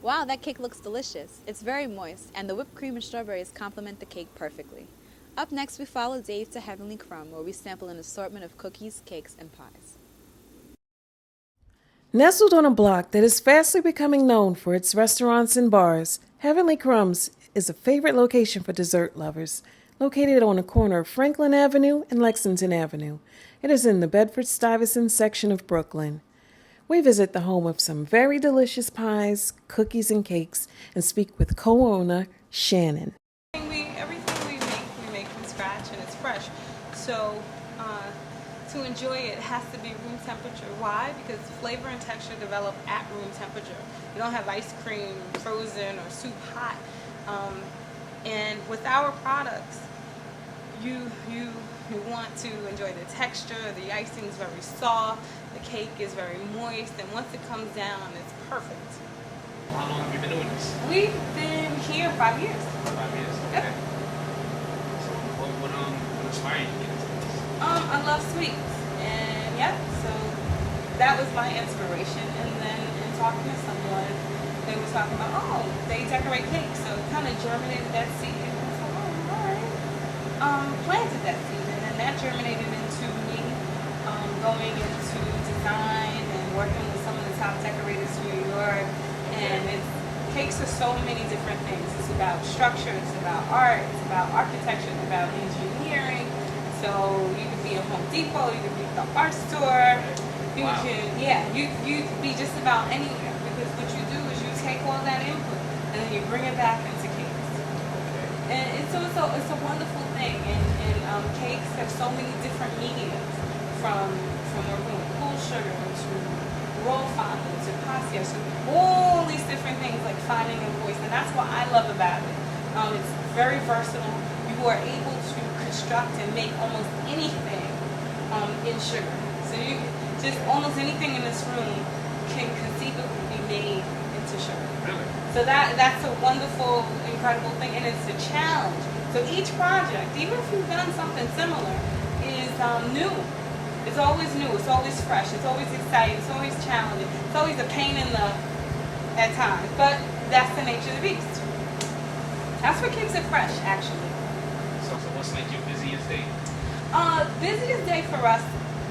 Wow, that cake looks delicious. It's very moist, and the whipped cream and strawberries complement the cake perfectly. Up next, we follow Dave to Heavenly Crumb, where we sample an assortment of cookies, cakes, and pies. Nestled on a block that is fastly becoming known for its restaurants and bars, Heavenly Crumbs is a favorite location for dessert lovers. Located on the corner of Franklin Avenue and Lexington Avenue, it is in the Bedford-Stuyvesant section of Brooklyn. We visit the home of some very delicious pies, cookies, and cakes, and speak with co-owner Shannon. Everything we make from scratch, and it's fresh. So to enjoy it has to be room temperature. Why? Because flavor and texture develop at room temperature. You don't have ice cream frozen or soup hot. And with our products, you want to enjoy the texture. The icing is very soft. The cake is very moist, and once it comes down, it's perfect. How long have you been doing this? We've been here 5 years. 5 years. Yep. Okay. So what inspired you to get into this? I love sweets, and yeah, so that was my inspiration. And then in talking to someone, they were talking about, oh, they decorate cakes, so it kind of germinated that seed. And I was like, oh, all right. Planted that seed, and then that germinated into me going into design and working with some of the top decorators from New York. And cakes are so many different things. It's about structure, it's about art, it's about architecture, it's about engineering. So you could be a Home Depot, you could be at the art store. You could be just about anywhere, because what you do is you take all that input and then you bring it back into cakes. And it's a wonderful thing. And cakes have so many different mediums, from working with cool sugar to roll fondant to pastille, so all these different things, like finding a voice. And that's what I love about it. It's very versatile. You are able to construct and make almost anything in sugar. So you just almost anything in this room can conceivably be made into sugar. Really? So that's a wonderful, incredible thing, and it's a challenge. So each project, even if you've done something similar, is new. It's always new. It's always fresh. It's always exciting. It's always challenging. It's always a pain in the at times, but that's the nature of the beast. That's what keeps it fresh, actually. So what's like your busiest day? Busiest day for us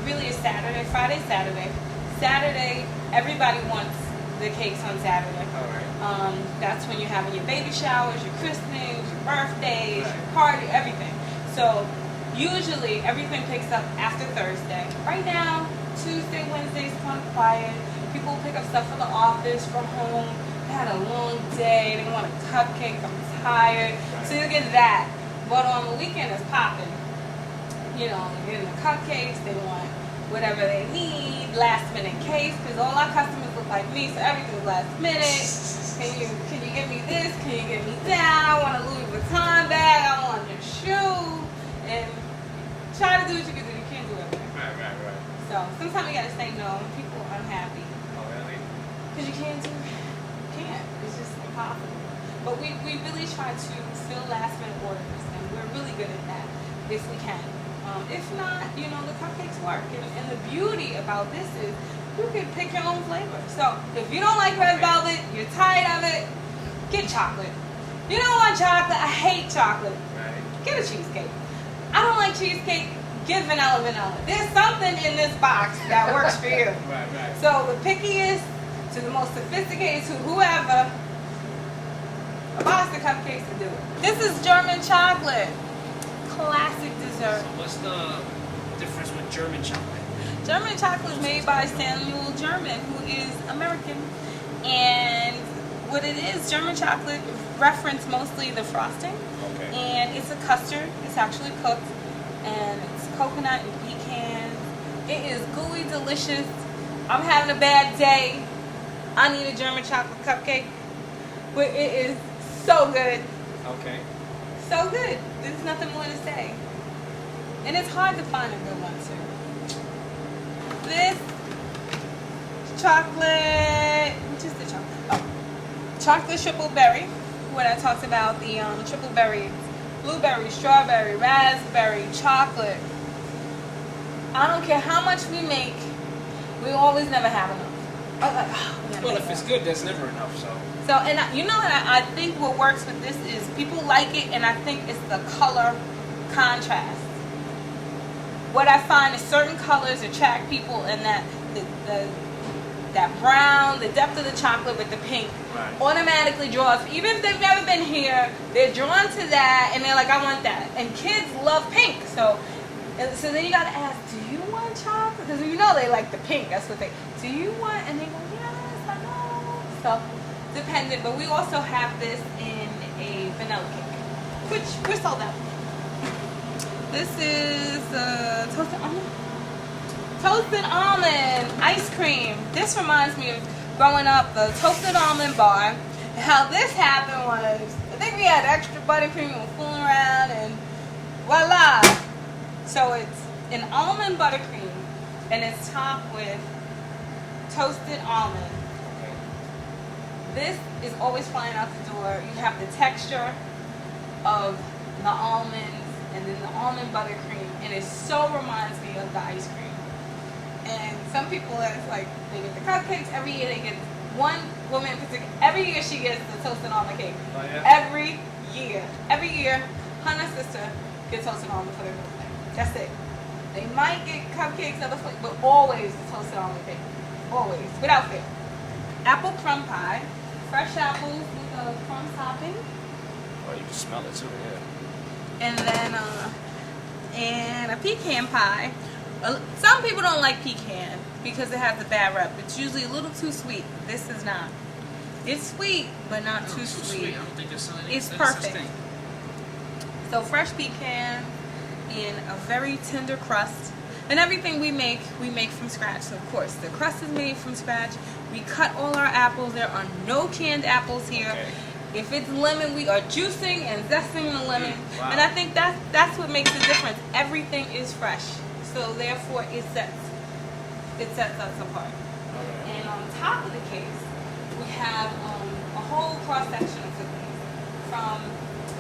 really is Saturday, Friday, Saturday. Saturday, everybody wants the cakes on Saturday. All right. That's when you're having your baby showers, your christenings, your birthdays, Right. your party, everything. So usually everything picks up after Thursday. Right now, Tuesday, Wednesday's kind of quiet. People pick up stuff for the office, from home. They had a long day. They want a cupcake. I'm tired. So you get that. But on the weekend, it's popping. You know, you're getting the cupcakes. They want whatever they need. Last minute cakes, because all our customers look like me, so everything's last minute. Can you give me this? Can you give me that? I want a Louis Vuitton bag. I want your shoe. And try to do what you can do. You can't do everything. Right. So sometimes you gotta say no when people are unhappy. Oh, really? Because you can't do it. You can't. It's just impossible. But we really try to fill last minute orders, and we're really good at that if we can. If not, the cupcakes work. And the beauty about this is you can pick your own flavor. So if you don't like red velvet, you're tired of it, get chocolate. You don't want chocolate? I hate chocolate. Right. Get a cheesecake. I don't like cheesecake. Get vanilla. There's something in this box that works for you. Right. So the pickiest to the most sophisticated to whoever, a box of cupcakes to do it. This is German chocolate. Classic dessert. So what's the difference with German chocolate? German chocolate is made by Samuel German, who is American. And what it is, German chocolate reference mostly the frosting. Okay. And it's a custard. It's actually cooked. And it's coconut and pecans. It is gooey, delicious. I'm having a bad day. I need a German chocolate cupcake. But it is so good. Okay. So good. There's nothing more to say. And it's hard to find a good one, too. This chocolate, which is the chocolate? Oh, chocolate triple berry. When I talked about the triple berry, blueberry, strawberry, raspberry, chocolate. I don't care how much we make, we always never have enough. gonna Well, make if it's more. good, that's never enough. So. So, and I think what works with this is people like it, and I think it's the color contrast. What I find is certain colors attract people, and that that brown, the depth of the chocolate with the pink, Right. automatically draws. Even if they've never been here, they're drawn to that, and they're like, I want that. And kids love pink, so then you gotta ask, do you want chocolate? Because you know they like the pink. That's what they. Do you want? And they go, yes, I know. So dependent, but we also have this in a vanilla cake, which we're sold out. This is toasted almond ice cream. This reminds me of growing up, the toasted almond bar. And how this happened was, I think we had extra buttercream and fooling around, and voila. So it's an almond buttercream, and it's topped with toasted almond. This is always flying out the door. You have the texture of the almonds and then the almond buttercream, and it so reminds me of the ice cream. And some people, it's like they get the cupcakes every year. They get one woman in particular. Every year she gets the toasted almond cake. Oh, yeah? Every year, her and her sister get toasted almond for their birthday. That's it. They might get cupcakes, other flavors, but always the toasted almond cake. Always, without fail. Apple crumb pie. Fresh apples with a crumb topping, Oh, you can smell it too. Yeah. and then and a pecan pie. Some people don't like pecan because it has a bad rep. It's usually a little too sweet. This is not. It's sweet, but not too sweet. I don't think there's something. It's perfect. So fresh pecan in a very tender crust. And everything we make from scratch. So of course, the crust is made from scratch. We cut all our apples. There are no canned apples here. Okay. If it's lemon, we are juicing and zesting the lemon. Wow. And I think that's what makes the difference. Everything is fresh. So therefore, it sets us apart. Okay. And on top of the case, we have a whole cross section of cookies. From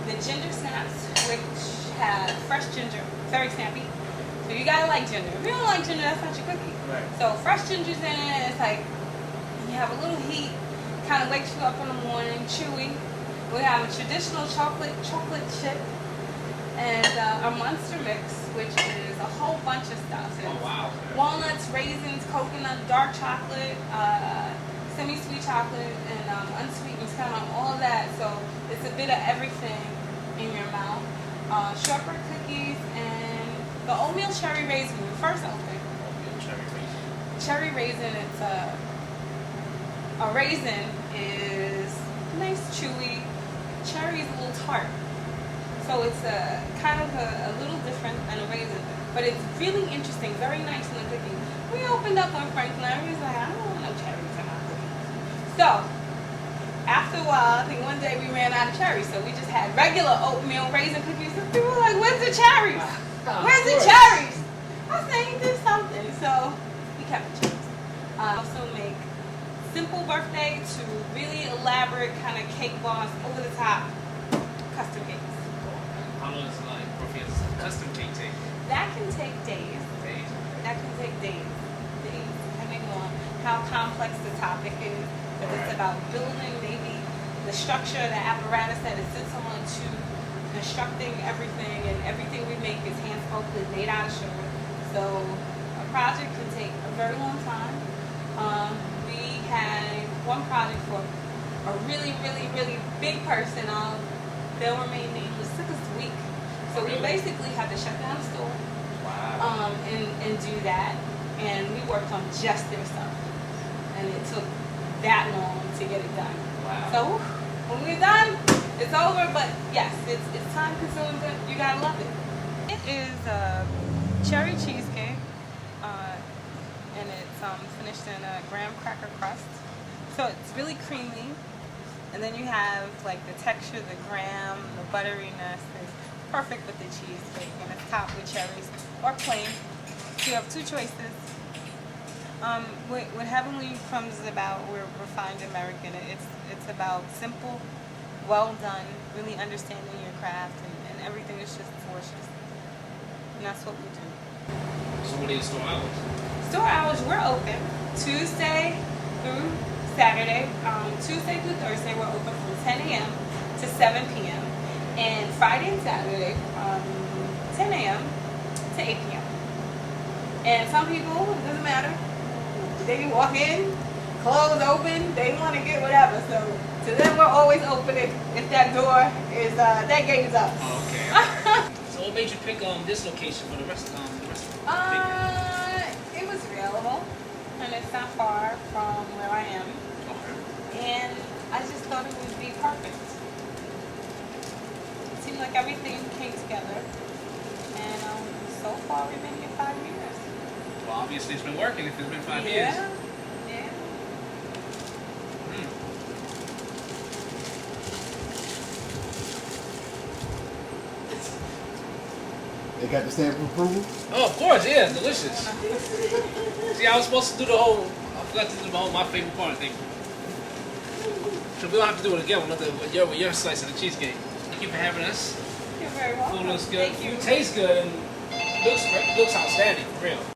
the ginger snaps, which have fresh ginger, very snappy. So you gotta like ginger. If you don't like ginger, that's not your cookie. Right. So fresh ginger's in it. It's like you have a little heat, kind of wakes you up in the morning, chewy. We have a traditional chocolate chip, and a monster mix, which is a whole bunch of stuff. Oh It's wow. walnuts, raisins, coconut, dark chocolate, semi-sweet chocolate, and unsweetened caramel, all of that. So it's a bit of everything in your mouth. Shortbread cookies and the oatmeal cherry raisin. The first open. Cherry raisin. It's a raisin is nice, chewy. Cherry is a little tart. So it's kind of a little different than a raisin, but it's really interesting, very nice in the cookie. We opened up one Franklin, and we was like, I don't want no cherries in my cookies. So after a while, I think one day we ran out of cherries, so we just had regular oatmeal raisin cookies. And people were like, "Where's the cherries? Where's the cherries?" I was saying, "Do something." So we kept the cherries. I also make simple birthday to really elaborate kind of cake boss, over the top custom cakes. How long is like roughly a custom cake take? That can take days. Days. That can take days, depending on how complex the topic is. If it's about building maybe the structure, the apparatus that it sits on, to constructing everything, and everything we make is hand sculpted, made out of sugar. So a project can take a very long time. We had one project for a really, really, really big person. They'll remain nameless. Took us a week. So we basically had to shut down the store. Wow. And do that, and we worked on just their stuff, and it took that long to get it done. Wow. So when we're done, it's over. But yes, it's time consuming, but you gotta love it. It is a cherry cheesecake, and it's finished in a graham cracker crust. So it's really creamy, and then you have like the texture, the graham, the butteriness is perfect with the cheesecake, and it's topped with cherries or plain. So you have two choices. What Heavenly Crumbs is about, we're refined American. It's about simple, well done, really understanding your craft, and everything is just delicious. And that's what we do. So what are your store hours? Store hours, we're open Tuesday through Saturday. Tuesday through Thursday, we're open from 10 a.m. to 7 p.m. And Friday and Saturday, 10 a.m. to 8 p.m. And some people, it doesn't matter. They can walk in, clothes open, they want to get whatever. So to them, we're always open if that door is, that gate is up. Oh, okay. Alright. So what made you pick this location for the restaurant? It was available, and it's not far from where I am. Okay. And I just thought it would be perfect. It seemed like everything came together. And so far, we've been here 5 years. Well, obviously it's been working if it's been 5 years. Yeah. They got the stamp of approval? Oh, of course, yeah, delicious. See, I was supposed to do the whole, I forgot to do the whole my favorite part thing. So we don't have to do it again with your slice of the cheesecake. Thank you for having us. You're very welcome. Food looks good. Thank you. Food tastes good and looks outstanding, for real.